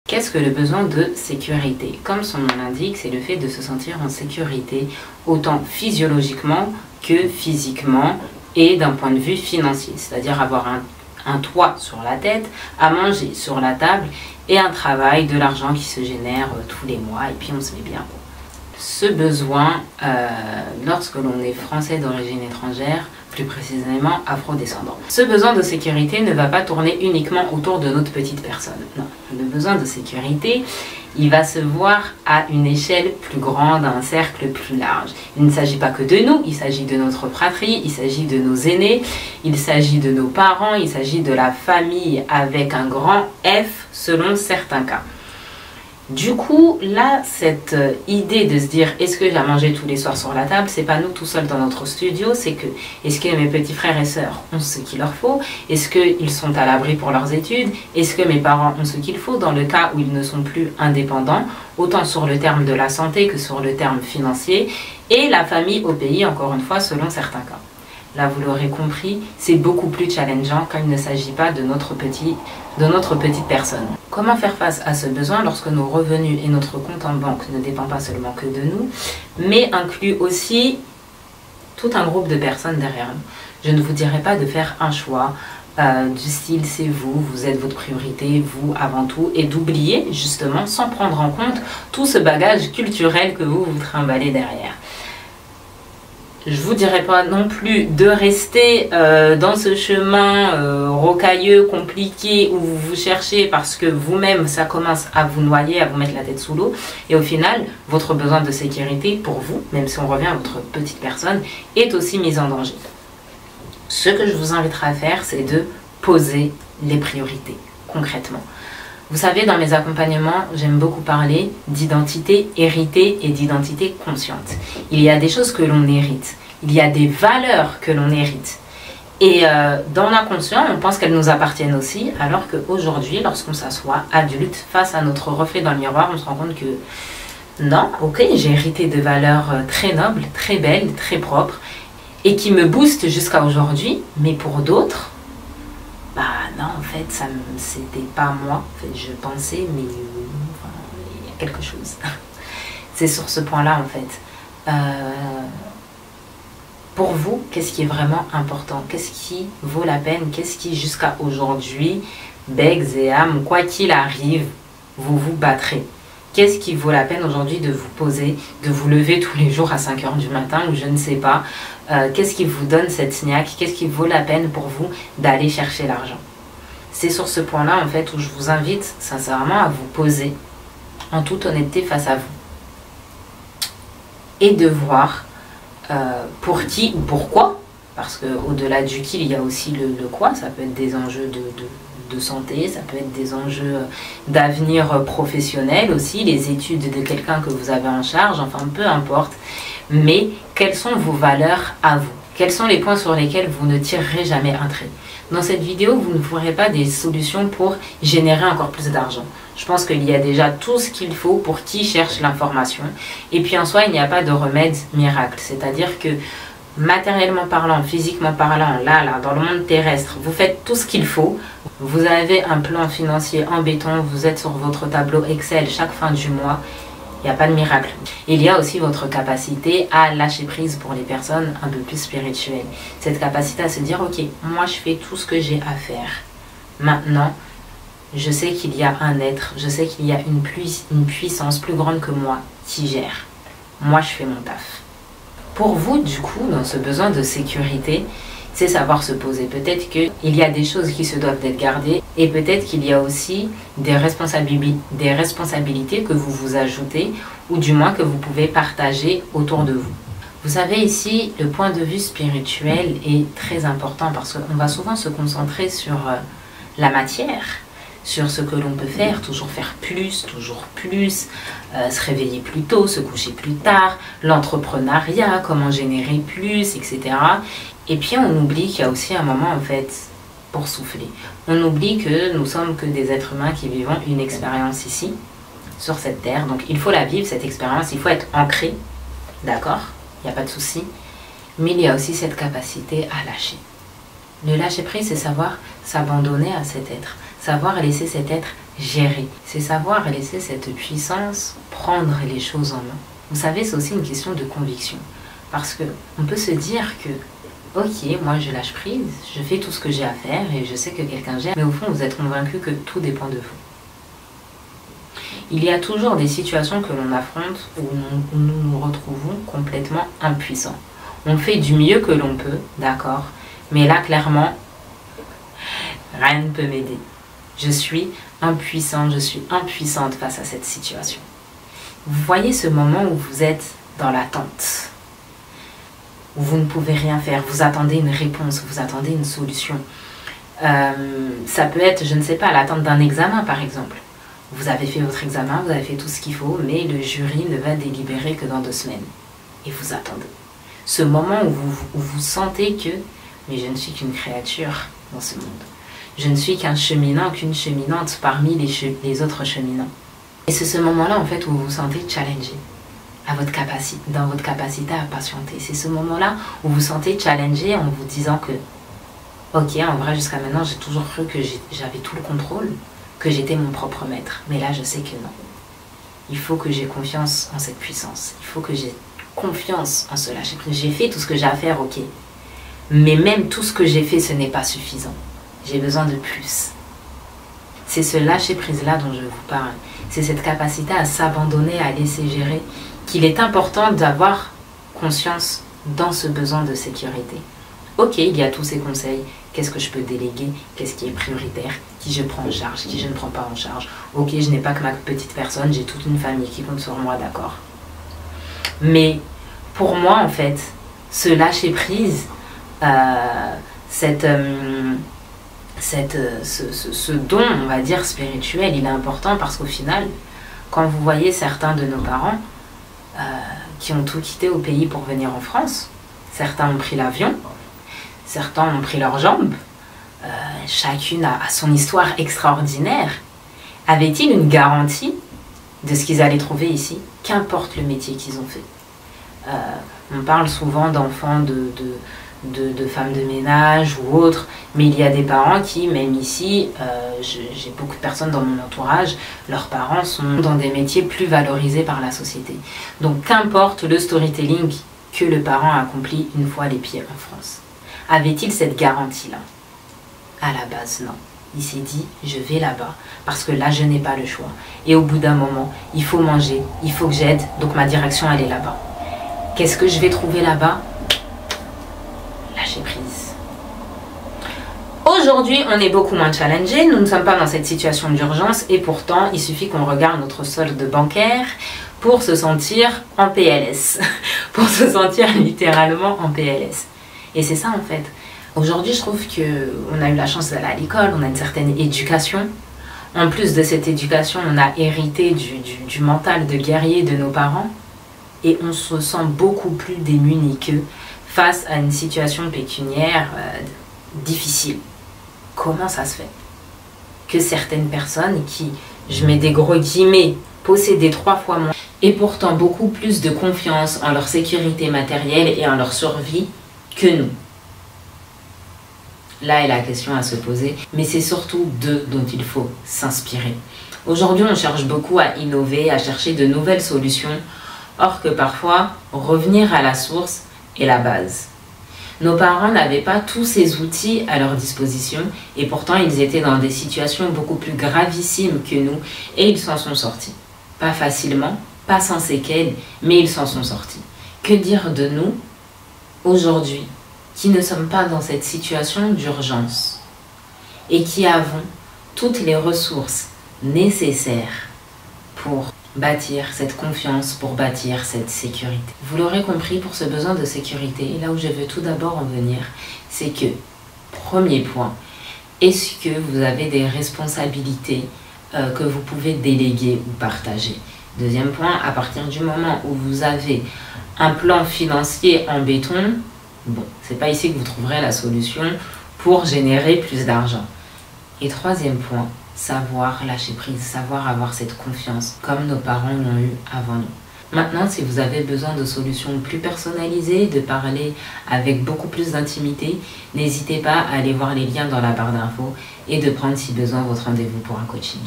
Qu'est-ce que le besoin de sécurité? Comme son nom l'indique, c'est le fait de se sentir en sécurité, autant physiologiquement que physiquement et d'un point de vue financier. C'est-à-dire avoir un toit sur la tête, à manger sur la table et un travail, de l'argent qui se génère tous les mois et puis on se met bien. Ce besoin, lorsque l'on est français d'origine étrangère, plus précisément afro-descendant. Ce besoin de sécurité ne va pas tourner uniquement autour de notre petite personne. Non, le besoin de sécurité, il va se voir à une échelle plus grande, à un cercle plus large. Il ne s'agit pas que de nous, il s'agit de notre fratrie, il s'agit de nos aînés, il s'agit de nos parents, il s'agit de la famille avec un grand F selon certains cas. Du coup, là, cette idée de se dire est-ce que j'ai à manger tous les soirs sur la table, c'est pas nous tout seuls dans notre studio, c'est que est-ce que mes petits frères et sœurs ont ce qu'il leur faut, est-ce qu'ils sont à l'abri pour leurs études, est-ce que mes parents ont ce qu'il faut dans le cas où ils ne sont plus indépendants, autant sur le terme de la santé que sur le terme financier, et la famille au pays, encore une fois, selon certains cas. Là, vous l'aurez compris, c'est beaucoup plus challengeant quand il ne s'agit pas de notre petite personne. Comment faire face à ce besoin lorsque nos revenus et notre compte en banque ne dépendent pas seulement que de nous, mais incluent aussi tout un groupe de personnes derrière nous. Je ne vous dirai pas de faire un choix du style c'est vous, vous êtes votre priorité, vous avant tout, et d'oublier justement, sans prendre en compte, tout ce bagage culturel que vous trimballez derrière. Je vous dirais pas non plus de rester dans ce chemin rocailleux, compliqué, où vous vous cherchez parce que vous-même, ça commence à vous noyer, à vous mettre la tête sous l'eau. Et au final, votre besoin de sécurité pour vous, même si on revient à votre petite personne, est aussi mis en danger. Ce que je vous inviterai à faire, c'est de poser les priorités, concrètement. Vous savez, dans mes accompagnements, j'aime beaucoup parler d'identité héritée et d'identité consciente. Il y a des choses que l'on hérite. Il y a des valeurs que l'on hérite. Et dans l'inconscient, on pense qu'elles nous appartiennent aussi, alors qu'aujourd'hui, lorsqu'on s'assoit adulte face à notre reflet dans le miroir, on se rend compte que non, ok, j'ai hérité de valeurs très nobles, très belles, très propres, et qui me boostent jusqu'à aujourd'hui, mais pour d'autres, bah non, en fait, c'était pas moi. En fait, je pensais, mais enfin, il y a quelque chose. C'est sur ce point-là, en fait. Pour vous, qu'est-ce qui est vraiment important? Qu'est-ce qui vaut la peine? Qu'est-ce qui, jusqu'à aujourd'hui, becs et âmes, quoi qu'il arrive, vous vous battrez? Qu'est-ce qui vaut la peine aujourd'hui de vous poser, de vous lever tous les jours à 5 h du matin ou je ne sais pas? Qu'est-ce qui vous donne cette niaque? Qu'est-ce qui vaut la peine pour vous d'aller chercher l'argent? C'est sur ce point-là, en fait, où je vous invite sincèrement à vous poser en toute honnêteté face à vous. Et de voir pour qui ou pourquoi, parce qu'au-delà du qui, il y a aussi le quoi. Ça peut être des enjeux de santé, ça peut être des enjeux d'avenir professionnel aussi, les études de quelqu'un que vous avez en charge, enfin peu importe. Mais quelles sont vos valeurs à vous? Quels sont les points sur lesquels vous ne tirerez jamais un trait? Dans cette vidéo, vous ne ferez pas des solutions pour générer encore plus d'argent. Je pense qu'il y a déjà tout ce qu'il faut pour qui cherche l'information. Et puis en soi, il n'y a pas de remède miracle. C'est-à-dire que matériellement parlant, physiquement parlant, là, dans le monde terrestre, vous faites tout ce qu'il faut. Vous avez un plan financier en béton, vous êtes sur votre tableau Excel chaque fin du mois. Il n'y a pas de miracle. Il y a aussi votre capacité à lâcher prise pour les personnes un peu plus spirituelles. Cette capacité à se dire, ok, moi je fais tout ce que j'ai à faire. Maintenant, je sais qu'il y a un être, je sais qu'il y a une puissance plus grande que moi qui gère. Moi je fais mon taf. Pour vous, du coup, dans ce besoin de sécurité, c'est savoir se poser. Peut-être qu'il y a des choses qui se doivent d'être gardées et peut-être qu'il y a aussi des responsabilités que vous vous ajoutez ou du moins que vous pouvez partager autour de vous. Vous savez, ici, le point de vue spirituel est très important parce qu'on va souvent se concentrer sur la matière, sur ce que l'on peut faire, toujours faire plus, se réveiller plus tôt, se coucher plus tard, l'entrepreneuriat, comment générer plus, etc. Et puis on oublie qu'il y a aussi un moment en fait pour souffler. On oublie que nous sommes que des êtres humains qui vivons une expérience ici, sur cette terre. Donc il faut la vivre, cette expérience, il faut être ancré, d'accord? Il n'y a pas de souci. Mais il y a aussi cette capacité à lâcher. Le lâcher prise, c'est savoir s'abandonner à cet être. Savoir laisser cet être gérer. C'est savoir laisser cette puissance prendre les choses en main. Vous savez, c'est aussi une question de conviction. Parce que on peut se dire que, ok, moi je lâche prise, je fais tout ce que j'ai à faire et je sais que quelqu'un gère, mais au fond vous êtes convaincu que tout dépend de vous. Il y a toujours des situations que l'on affronte où nous nous retrouvons complètement impuissants. On fait du mieux que l'on peut, d'accord, mais là clairement, rien ne peut m'aider. Je suis impuissant, je suis impuissante face à cette situation. Vous voyez ce moment où vous êtes dans l'attente, où vous ne pouvez rien faire, vous attendez une réponse, vous attendez une solution. Ça peut être, je ne sais pas, l'attente d'un examen par exemple. Vous avez fait votre examen, vous avez fait tout ce qu'il faut, mais le jury ne va délibérer que dans 2 semaines. Et vous attendez. Ce moment où vous sentez que, mais je ne suis qu'une créature dans ce monde. Je ne suis qu'un cheminant, qu'une cheminante parmi les autres cheminants. Et c'est ce moment-là en fait où vous vous sentez challengé dans votre capacité à patienter. C'est ce moment-là où vous vous sentez challengé en vous disant que, ok, en vrai jusqu'à maintenant j'ai toujours cru que j'avais tout le contrôle, que j'étais mon propre maître. Mais là je sais que non. Il faut que j'ai confiance en cette puissance. Il faut que j'ai confiance en ce lâcher prise. J'ai fait tout ce que j'ai à faire, ok. Mais même tout ce que j'ai fait, ce n'est pas suffisant. J'ai besoin de plus. C'est ce lâcher prise là dont je vous parle. C'est cette capacité à s'abandonner, à laisser gérer, qu'il est important d'avoir conscience dans ce besoin de sécurité. Ok, il y a tous ces conseils. Qu'est-ce que je peux déléguer? Qu'est-ce qui est prioritaire? Qui je prends en charge? Qui je ne prends pas en charge? Ok, je n'ai pas que ma petite personne, j'ai toute une famille qui compte sur moi, d'accord. Mais pour moi, en fait, ce lâcher prise, ce don, on va dire, spirituel, il est important parce qu'au final, quand vous voyez certains de nos parents qui ont tout quitté au pays pour venir en France, certains ont pris l'avion, certains ont pris leurs jambes, chacune a son histoire extraordinaire. Avait-il une garantie de ce qu'ils allaient trouver ici, qu'importe le métier qu'ils ont fait? On parle souvent d'enfants de femmes de ménage ou autres, mais il y a des parents qui, même ici, j'ai beaucoup de personnes dans mon entourage, leurs parents sont dans des métiers plus valorisés par la société. Donc qu'importe le storytelling que le parent a accompli une fois les pieds en France. Avait-il cette garantie-là? À la base, non. Il s'est dit, je vais là-bas, parce que là, je n'ai pas le choix. Et au bout d'un moment, il faut manger, il faut que j'aide, donc ma direction, elle est là-bas. Qu'est-ce que je vais trouver là-bas? Lâcher prise. Aujourd'hui, on est beaucoup moins challengé, nous ne sommes pas dans cette situation d'urgence, et pourtant, il suffit qu'on regarde notre solde bancaire pour se sentir en PLS, pour se sentir littéralement en PLS. Et c'est ça, en fait. Aujourd'hui, je trouve qu'on a eu la chance d'aller à l'école, on a une certaine éducation. En plus de cette éducation, on a hérité du mental de guerrier de nos parents. Et on se sent beaucoup plus démunis qu'eux face à une situation pécuniaire difficile. Comment ça se fait que certaines personnes qui, je mets des gros guillemets, possédaient 3 fois moins, et pourtant beaucoup plus de confiance en leur sécurité matérielle et en leur survie que nous? Là est la question à se poser, mais c'est surtout d'eux dont il faut s'inspirer. Aujourd'hui, on cherche beaucoup à innover, à chercher de nouvelles solutions, or que parfois, revenir à la source est la base. Nos parents n'avaient pas tous ces outils à leur disposition, et pourtant ils étaient dans des situations beaucoup plus gravissimes que nous, et ils s'en sont sortis. Pas facilement, pas sans séquelles, mais ils s'en sont sortis. Que dire de nous, aujourd'hui, qui ne sommes pas dans cette situation d'urgence et qui avons toutes les ressources nécessaires pour bâtir cette confiance, pour bâtir cette sécurité. Vous l'aurez compris, pour ce besoin de sécurité, là où je veux tout d'abord en venir, c'est que, premier point, est-ce que vous avez des responsabilités que vous pouvez déléguer ou partager? Deuxième point, à partir du moment où vous avez un plan financier en béton, bon, c'est pas ici que vous trouverez la solution pour générer plus d'argent. Et troisième point, savoir lâcher prise, savoir avoir cette confiance, comme nos parents l'ont eu avant nous. Maintenant, si vous avez besoin de solutions plus personnalisées, de parler avec beaucoup plus d'intimité, n'hésitez pas à aller voir les liens dans la barre d'infos et de prendre si besoin votre rendez-vous pour un coaching.